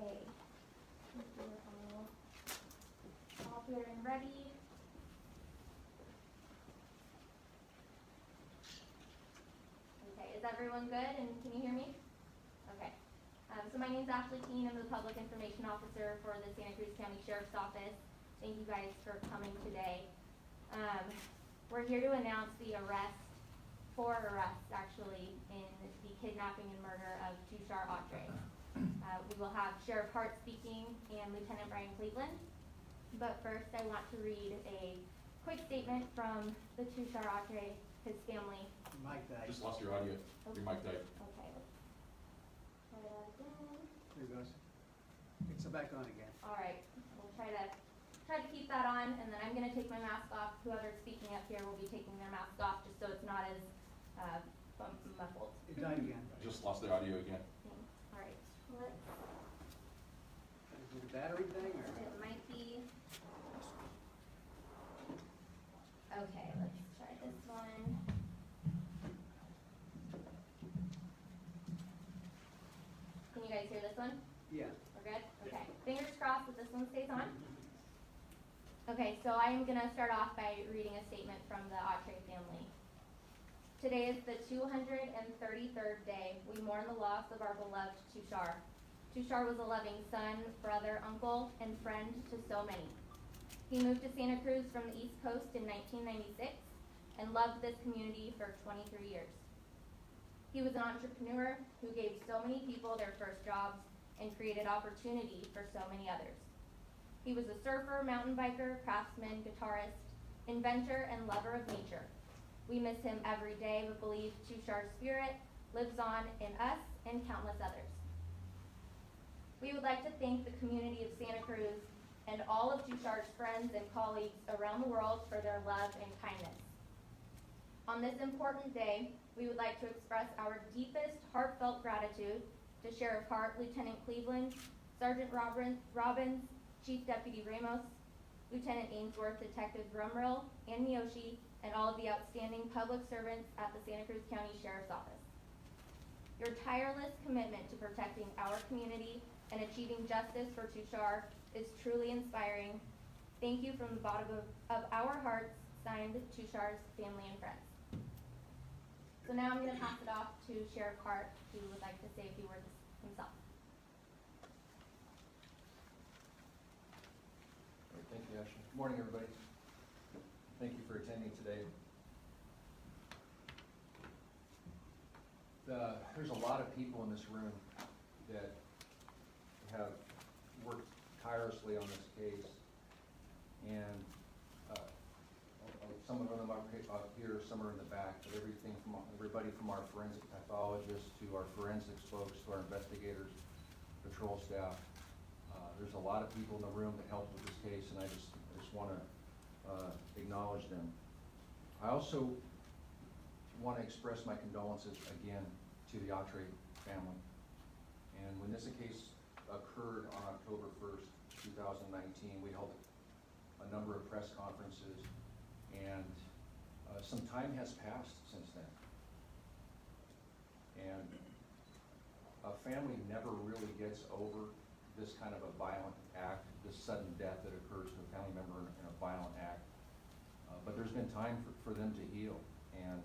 Okay. I think we're all here and ready. Okay, is everyone good and can you hear me? Okay. So my name is Ashley Keene. I'm the Public Information Officer for the Santa Cruz County Sheriff's Office. Thank you guys for coming today. We're here to announce the four arrests actually, in the kidnapping and murder of Tushar Atre. We will have Sheriff Hart speaking and Lieutenant Brian Cleveland. But first I want to read a quick statement from the Tushar Atre, his family. Mike died. Just lost your audio. Your mic died. Okay, let's try that again. There it goes. It's back on again. All right, we'll try to keep that on, and then I'm going to take my mask off. Whoever's speaking up here will be taking their mask off, just so it's not as muffled. It died again. I just lost their audio again. All right, let's. Is it a battery thing or? It might be. Okay, let's try this one. Can you guys hear this one? Yeah. We're good? Okay. Fingers crossed that this one stays on. Okay, so I am going to start off by reading a statement from the Atre family. Today is the 233rd day we mourn the loss of our beloved Tushar. Tushar was a loving son, brother, uncle, and friend to so many. He moved to Santa Cruz from the East Coast in 1996 and loved this community for 23 years. He was an entrepreneur who gave so many people their first jobs and created opportunity for so many others. He was a surfer, mountain biker, craftsman, guitarist, inventor, and lover of nature. We miss him every day, but believe Tushar's spirit lives on in us and countless others. We would like to thank the community of Santa Cruz and all of Tushar's friends and colleagues around the world for their love and kindness. On this important day, we would like to express our deepest heartfelt gratitude to Sheriff Hart, Lieutenant Cleveland, Sergeant Robbins, Chief Deputy Ramos, Lieutenant Ainsworth, Detective Grumrill, and Miyoshi, and all of the outstanding public servants at the Santa Cruz County Sheriff's Office. Your tireless commitment to protecting our community and achieving justice for Tushar is truly inspiring. Thank you from the bottom of our hearts, signed Tushar's family and friends. So now I'm going to pass it off to Sheriff Hart, who would like to say a few words himself. Thank you, Ashley. Good morning, everybody. Thank you for attending today. There's a lot of people in this room that have worked tirelessly on this case, and some of them are up here, some are in the back, but everybody from our forensic pathologists to our forensics folks to our investigators, patrol staff. There's a lot of people in the room that helped with this case, and I just want to acknowledge them. I also want to express my condolences again to the Atre family. And when this case occurred on October 1st, 2019, we held a number of press conferences, and some time has passed since then. And a family never really gets over this kind of a violent act, this sudden death that occurs to a family member in a violent act. But there's been time for them to heal, and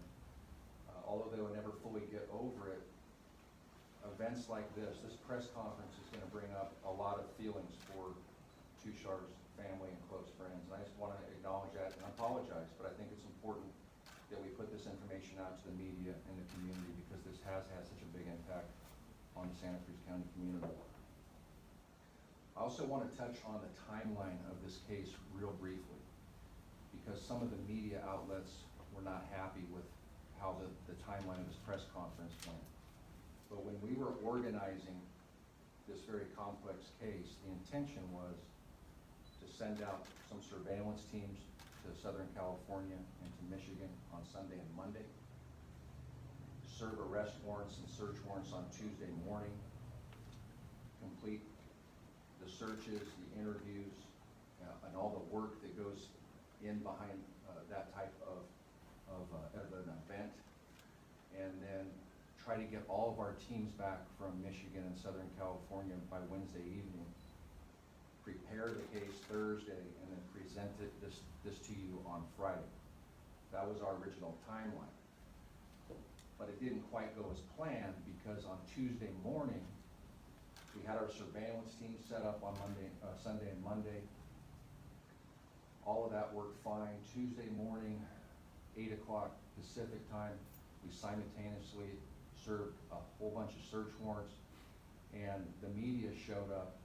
although they will never fully get over it, events like this press conference is going to bring up a lot of feelings for Tushar's family and close friends. And I just want to acknowledge that and apologize, but I think it's important that we put this information out to the media and the community, because this has had such a big impact on the Santa Cruz County community. I also want to touch on the timeline of this case real briefly, because some of the media outlets were not happy with how the timeline of this press conference went. But when we were organizing this very complex case, the intention was to send out some surveillance teams to Southern California and to Michigan on Sunday and Monday, serve arrest warrants and search warrants on Tuesday morning, complete the searches, the interviews, and all the work that goes in behind that type of an event, and then try to get all of our teams back from Michigan and Southern California by Wednesday evening, prepare the case Thursday, and then present this to you on Friday. That was our original timeline. But it didn't quite go as planned, because on Tuesday morning, we had our surveillance team set up on Sunday and Monday. All of that worked fine. Tuesday morning, 8 o'clock Pacific time, we simultaneously served a whole bunch of search warrants, and the media showed up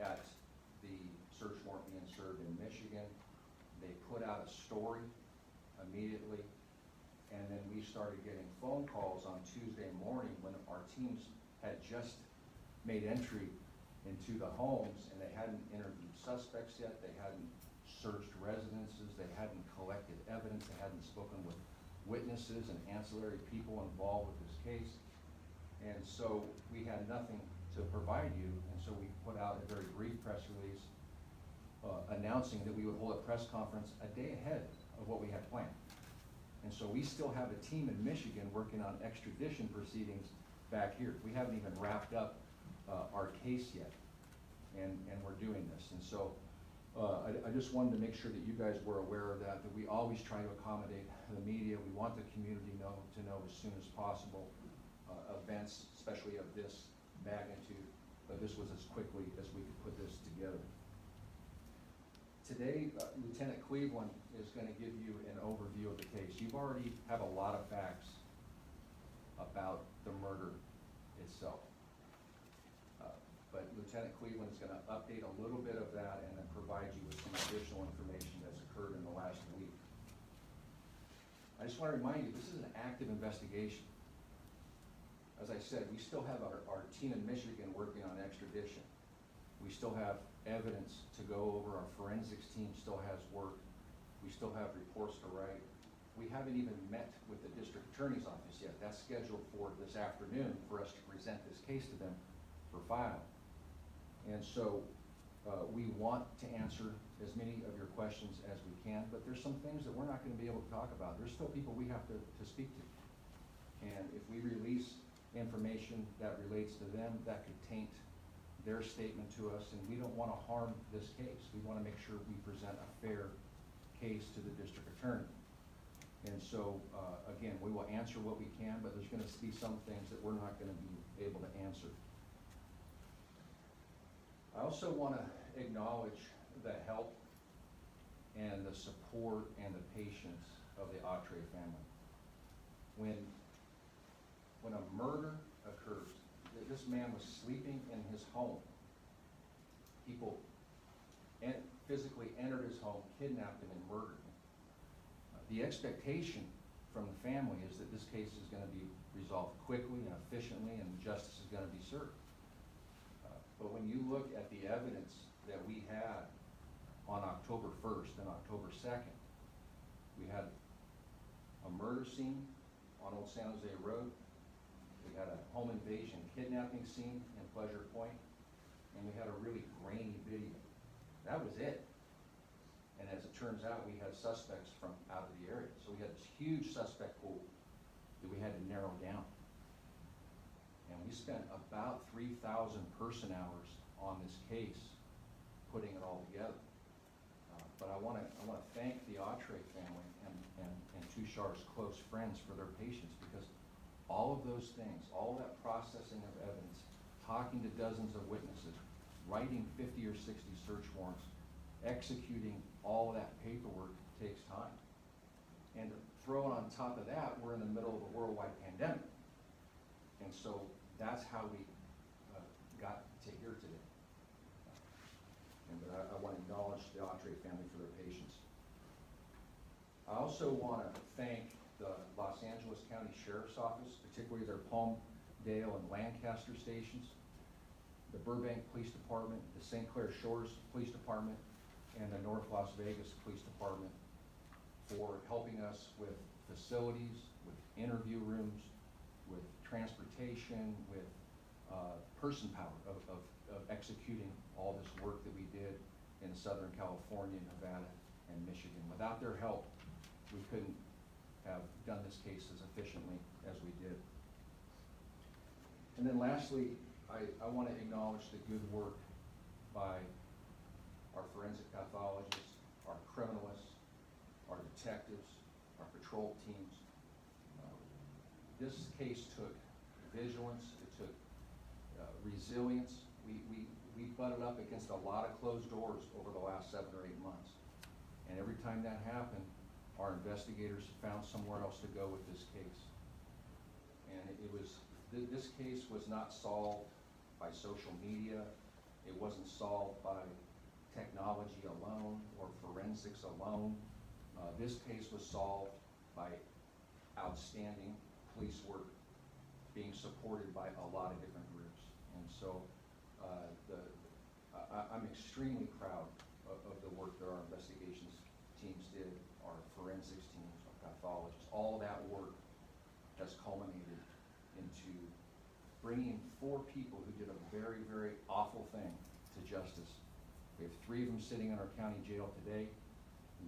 at the search warrant being served in Michigan. They put out a story immediately, and then we started getting phone calls on Tuesday morning when our teams had just made entry into the homes, and they hadn't interviewed suspects yet, they hadn't searched residences, they hadn't collected evidence, they hadn't spoken with witnesses and ancillary people involved with this case. And so we had nothing to provide you, and so we put out a very brief press release announcing that we would hold a press conference a day ahead of what we had planned. And so we still have a team in Michigan working on extradition proceedings back here. We haven't even wrapped up our case yet, and we're doing this. And so I just wanted to make sure that you guys were aware of that we always try to accommodate the media. We want the community to know as soon as possible events, especially of this magnitude, but this was as quickly as we could put this together. Today, Lieutenant Cleveland is going to give you an overview of the case. You've already have a lot of facts about the murder itself. But Lieutenant Cleveland is going to update a little bit of that and then provide you with some additional information that's occurred in the last week. I just want to remind you, this is an active investigation. As I said, we still have our team in Michigan working on extradition. We still have evidence to go over. Our forensics team still has work. We still have reports to write. We haven't even met with the district attorney's office yet. That's scheduled for this afternoon for us to present this case to them for filing. And so we want to answer as many of your questions as we can, but there's some things that we're not going to be able to talk about. There's still people we have to speak to. And if we release information that relates to them, that could taint their statement to us, and we don't want to harm this case. We want to make sure we present a fair case to the district attorney. And so, again, we will answer what we can, but there's going to be some things that we're not going to be able to answer. I also want to acknowledge the help and the support and the patience of the Atre family. When a murder occurs, this man was sleeping in his home. People physically entered his home, kidnapped him, and murdered him. The expectation from the family is that this case is going to be resolved quickly and efficiently, and justice is going to be served. But when you look at the evidence that we had on October 1st and October 2nd, we had a murder scene on Old San Jose Road. We had a home invasion kidnapping scene in Pleasure Point, and we had a really grainy video. That was it. And as it turns out, we had suspects from out of the area. So we had this huge suspect pool that we had to narrow down. And we spent about 3,000 person hours on this case, putting it all together. But I want to thank the Atre family and Tushar's close friends for their patience, because all of those things, all of that processing of evidence, talking to dozens of witnesses, writing 50 or 60 search warrants, executing all of that paperwork takes time. And throw on top of that, we're in the middle of a worldwide pandemic. And so that's how we got to here today. But I want to acknowledge the Atre family for their patience. I also want to thank the Los Angeles County Sheriff's Office, particularly their Palmdale and Lancaster stations, the Burbank Police Department, the St. Clair Shores Police Department, and the North Las Vegas Police Department for helping us with facilities, with interview rooms, with transportation, with person power of executing all this work that we did in Southern California, Nevada, and Michigan. Without their help, we couldn't have done this case as efficiently as we did. And then lastly, I want to acknowledge the good work by our forensic pathologists, our criminalists, our detectives, our patrol teams. This case took vigilance, it took resilience. We butted up against a lot of closed doors over the last 7 or 8 months. And every time that happened, our investigators found somewhere else to go with this case. And this case was not solved by social media. It wasn't solved by technology alone or forensics alone. This case was solved by outstanding police work being supported by a lot of different groups. And so I'm extremely proud of the work that our investigations teams did, our forensics teams, our pathologists. All that work has culminated into bringing 4 people who did a very, very awful thing to justice. We have 3 of them sitting in our county jail today.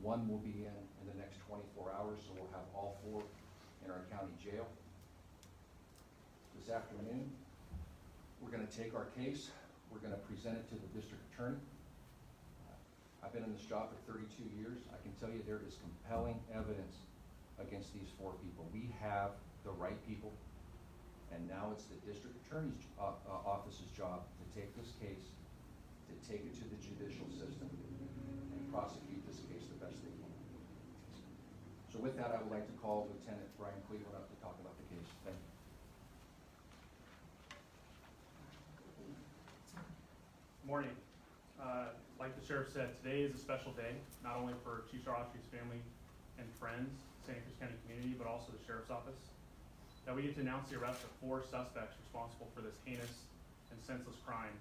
1 will be in the next 24 hours, so we'll have all 4 in our county jail. This afternoon, we're going to take our case, we're going to present it to the district attorney. I've been in this job for 32 years. I can tell you there is compelling evidence against these 4 people. We have the right people, and now it's the district attorney's office's job to take this case, to take it to the judicial system, and prosecute this case the best they can. So with that, I would like to call Lieutenant Brian Cleveland up to talk about the case. Thank you. Morning. Like the sheriff said, today is a special day, not only for Tushar Atre's family and friends, Santa Cruz County community, but also the sheriff's office, that we get to announce the arrest of 4 suspects responsible for this heinous and senseless crime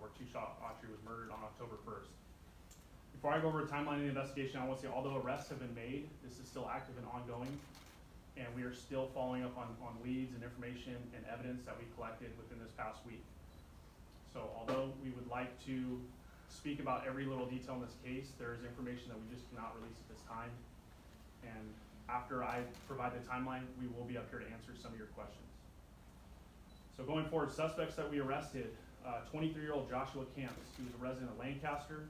where Tushar Atre was murdered on October 1st. Before I go over a timeline of the investigation, I want to say although arrests have been made, this is still active and ongoing, and we are still following up on leads and information and evidence that we collected within this past week. So although we would like to speak about every little detail in this case, there is information that we just cannot release at this time. And after I provide the timeline, we will be up here to answer some of your questions. So going forward, suspects that we arrested, 23-year-old Joshua Camps, who's a resident of Lancaster,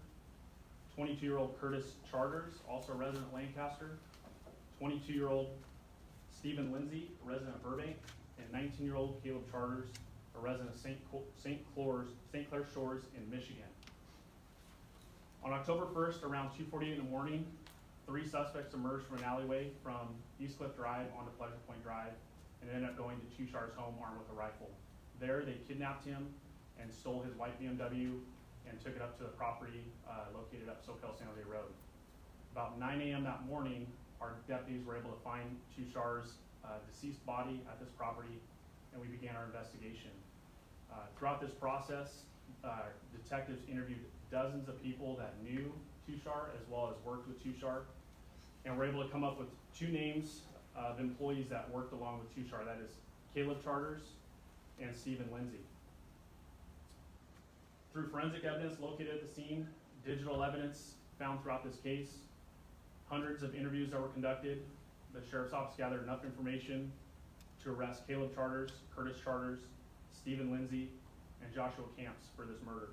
22-year-old Curtis Charters, also a resident of Lancaster, 22-year-old Stephen Lindsay, a resident of Burbank, and 19-year-old Caleb Charters, a resident of St. Clair Shores in Michigan. On October 1st, around 2:48 in the morning, 3 suspects emerged from an alleyway from East Cliff Drive onto Pleasure Point Drive and ended up going to Tushar's home armed with a rifle. There, they kidnapped him and stole his white BMW and took it up to the property located up Soquel San Jose Road. About 9 a.m. that morning, our deputies were able to find Tushar's deceased body at this property, and we began our investigation. Throughout this process, detectives interviewed dozens of people that knew Tushar as well as worked with Tushar, and were able to come up with 2 names of employees that worked along with Tushar. That is Caleb Charters and Stephen Lindsay. Through forensic evidence located at the scene, digital evidence found throughout this case, hundreds of interviews that were conducted, the sheriff's office gathered enough information to arrest Caleb Charters, Curtis Charters, Stephen Lindsay, and Joshua Camps for this murder.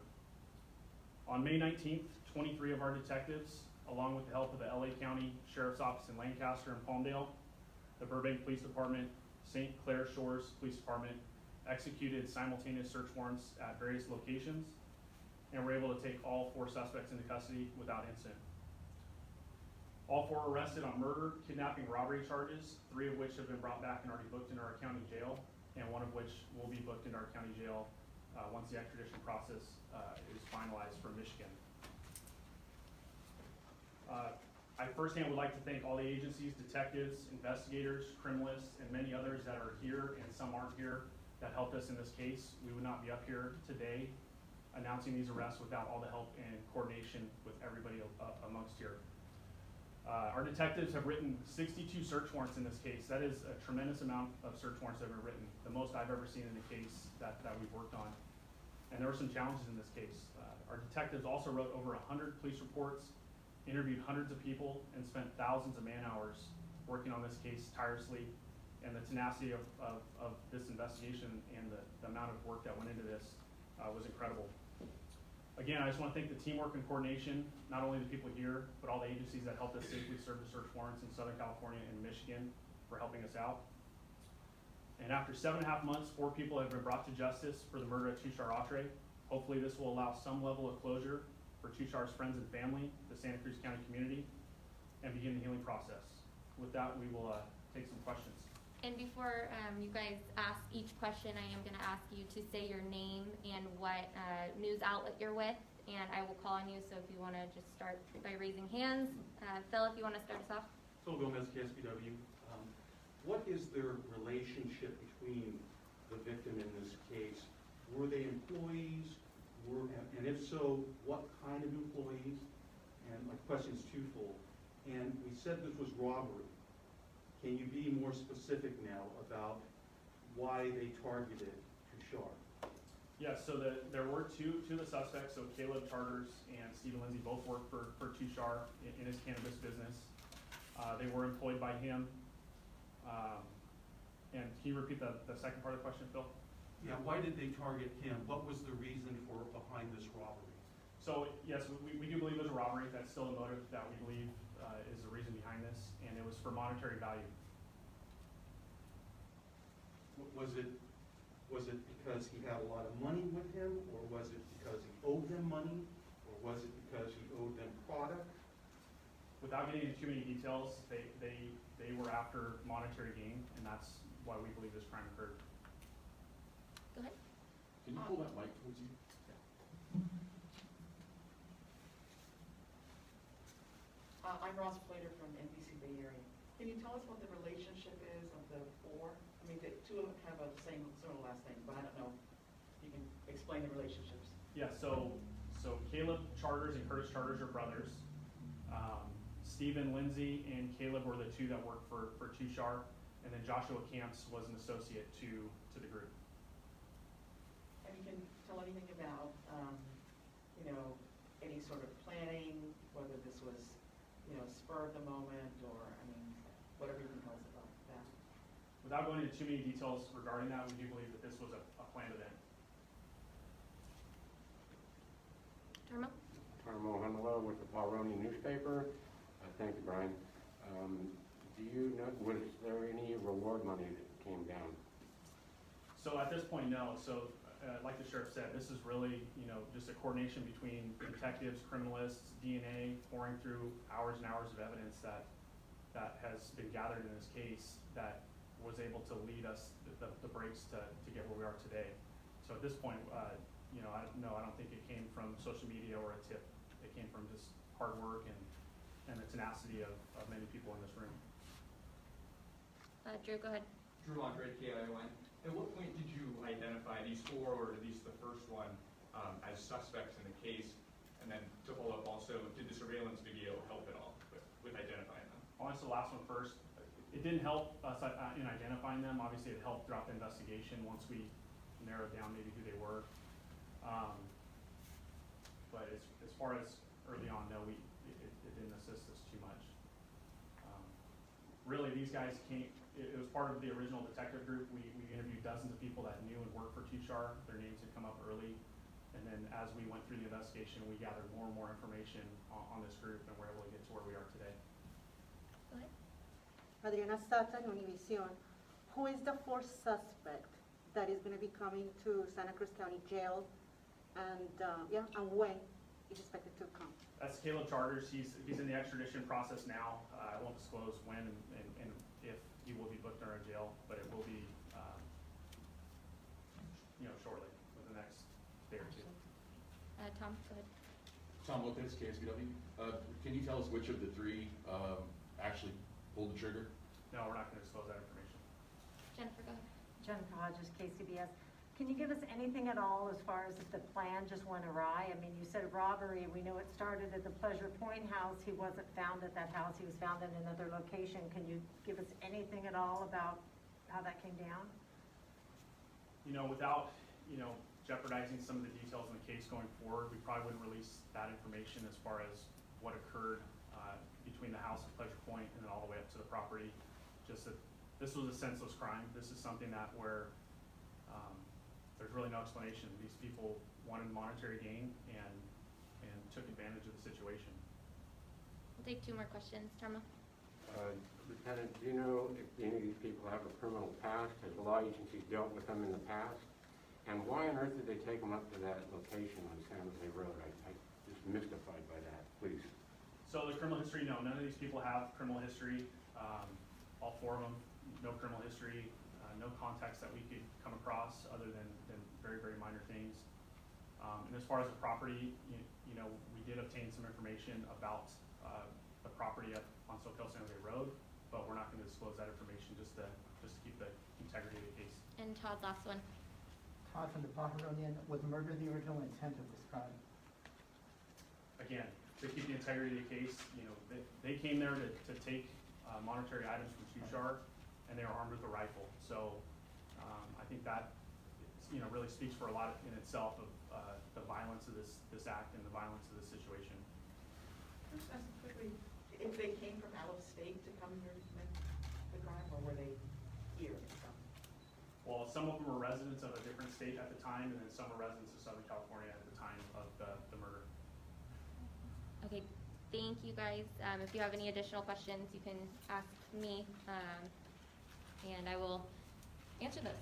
On May 19th, 23 of our detectives, along with the help of the LA County Sheriff's Office in Lancaster and Palmdale, the Burbank Police Department, St. Clair Shores Police Department, executed simultaneous search warrants at various locations, and were able to take all 4 suspects into custody without incident. All 4 were arrested on murder, kidnapping, robbery charges, 3 of which have been brought back and already booked in our county jail, and 1 of which will be booked in our county jail once the extradition process is finalized from Michigan. I firsthand would like to thank all the agencies, detectives, investigators, criminalists, and many others that are here and some aren't here that helped us in this case. We would not be up here today announcing these arrests without all the help and coordination with everybody amongst here. Our detectives have written 62 search warrants in this case. That is a tremendous amount of search warrants that have been written, the most I've ever seen in a case that we've worked on. And there were some challenges in this case. Our detectives also wrote over 100 police reports, interviewed hundreds of people, and spent thousands of man hours working on this case tirelessly and the tenacity of this investigation and the amount of work that went into this was incredible. Again, I just want to thank the teamwork and coordination, not only the people here, but all the agencies that helped us safely serve the search warrants in Southern California and Michigan for helping us out. And after 7.5 months, 4 people have been brought to justice for the murder of Tushar Atre. Hopefully this will allow some level of closure for Tushar's friends and family, the Santa Cruz County community, and begin the healing process. With that, we will take some questions. And before you guys ask each question, I am going to ask you to say your name and what news outlet you're with, and I will call on you. So if you want to just start by raising hands. Phil, if you want to start us off. Phil Gomez, KSBW. What is their relationship between the victim in this case? Were they employees? And if so, what kind of employees? And my question is twofold. And we said this was robbery. Can you be more specific now about why they targeted Tushar? Yes, so there were two of the suspects, so Caleb Charters and Stephen Lindsay both worked for Tushar in his cannabis business. They were employed by him. And can you repeat the second part of the question, Phil? Yeah, why did they target him? What was the reason behind this robbery? So yes, we do believe it was a robbery. That's still a motive that we believe is the reason behind this, and it was for monetary value. Was it because he had a lot of money with him, or was it because he owed them money, or was it because he owed them product? Without getting into too many details, they were after monetary gain, and that's why we believe this crime occurred. Go ahead. Can you pull that mic towards you? I'm Ross Plater from NBC Bay Area. Can you tell us what the relationship is of the 4? I mean, the 2 of them have a similar last name, but I don't know. You can explain the relationships. Yeah, so Caleb Charters and Curtis Charters are brothers. Stephen Lindsay and Caleb were the 2 that worked for Tushar, and then Joshua Camps was an associate to the group. And you can tell anything about, any sort of planning, whether this was, spur of the moment, or, whatever you can tell us about that. Without going into too many details regarding that, we do believe that this was a planned event. Tarmo? Tarmo Hunlow with the Pahroni newspaper. Thank you, Brian. Do you know, was there any reward money that came down? So at this point, no. So like the sheriff said, this is really, just a coordination between detectives, criminalists, DNA, pouring through hours and hours of evidence that has been gathered in this case that was able to lead us the breaks to get where we are today. So at this point, I don't think it came from social media or a tip. It came from just hard work and the tenacity of many people in this room. Drew, go ahead. Drew Andre, KION. At what point did you identify these 4, or at least the first one, as suspects in the case? And then to follow up also, did the surveillance video help at all with identifying them? I'll answer the last one first. It didn't help us in identifying them. Obviously, it helped throughout the investigation once we narrowed down maybe who they were. But as far as early on, no, it didn't assist us too much. Really, these guys came. It was part of the original detective group. We interviewed dozens of people that knew and worked for Tushar. Their names had come up early. And then as we went through the investigation, we gathered more and more information on this group, and we're able to get to where we are today. Go ahead. Adriana Satan, Univision. Who is the 4th suspect that is going to be coming to Santa Cruz County Jail? And and when is expected to come? That's Caleb Charters. He's in the extradition process now. I won't disclose when and if he will be booked in our jail, but it will be, shortly, within the next day or 2. Tom, go ahead. Tom Lopez, KSBW. Can you tell us which of the 3 actually pulled the trigger? No, we're not going to disclose that information. Jennifer, go ahead. Jennifer Hodges, KCBS. Can you give us anything at all as far as if the plan just went awry? I mean, you said robbery. We know it started at the Pleasure Point house. He wasn't found at that house. He was found in another location. Can you give us anything at all about how that came down? Without, jeopardizing some of the details in the case going forward, we probably wouldn't release that information as far as what occurred between the house at Pleasure Point and then all the way up to the property. Just that this was a senseless crime. This is something where there's really no explanation. These people wanted monetary gain and took advantage of the situation. We'll take 2 more questions. Tarma? Lieutenant, do you know if any of these people have a criminal past? Has the law agency dealt with them in the past? And why on earth did they take them up to that location on San Jose Road? I'm just mystified by that, please. So the criminal history, no, none of these people have criminal history. All 4 of them, no criminal history, no context that we could come across other than very, very minor things. And as far as the property, you know, we did obtain some information about the property up on Soquel San Jose Road, but we're not going to disclose that information just to keep the integrity of the case. And Todd, last one. Todd from the Pajaronian, was murder the original intent of this crime? Again, to keep the integrity of the case, you know, they came there to take monetary items from Tushar, and they were armed with a rifle. So I think that, you know, really speaks for a lot in itself of the violence of this act and the violence of this situation. Just ask quickly, if they came from out of state to come here to commit the crime, or were they here? Well, some of them were residents of a different state at the time, and then some were residents of Southern California at the time of the murder. Okay, thank you guys. If you have any additional questions, you can ask me, and I will answer those.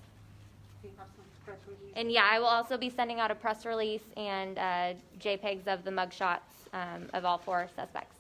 Do you have some press release? And yeah, I will also be sending out a press release and JPEGs of the mugshots of all 4 suspects.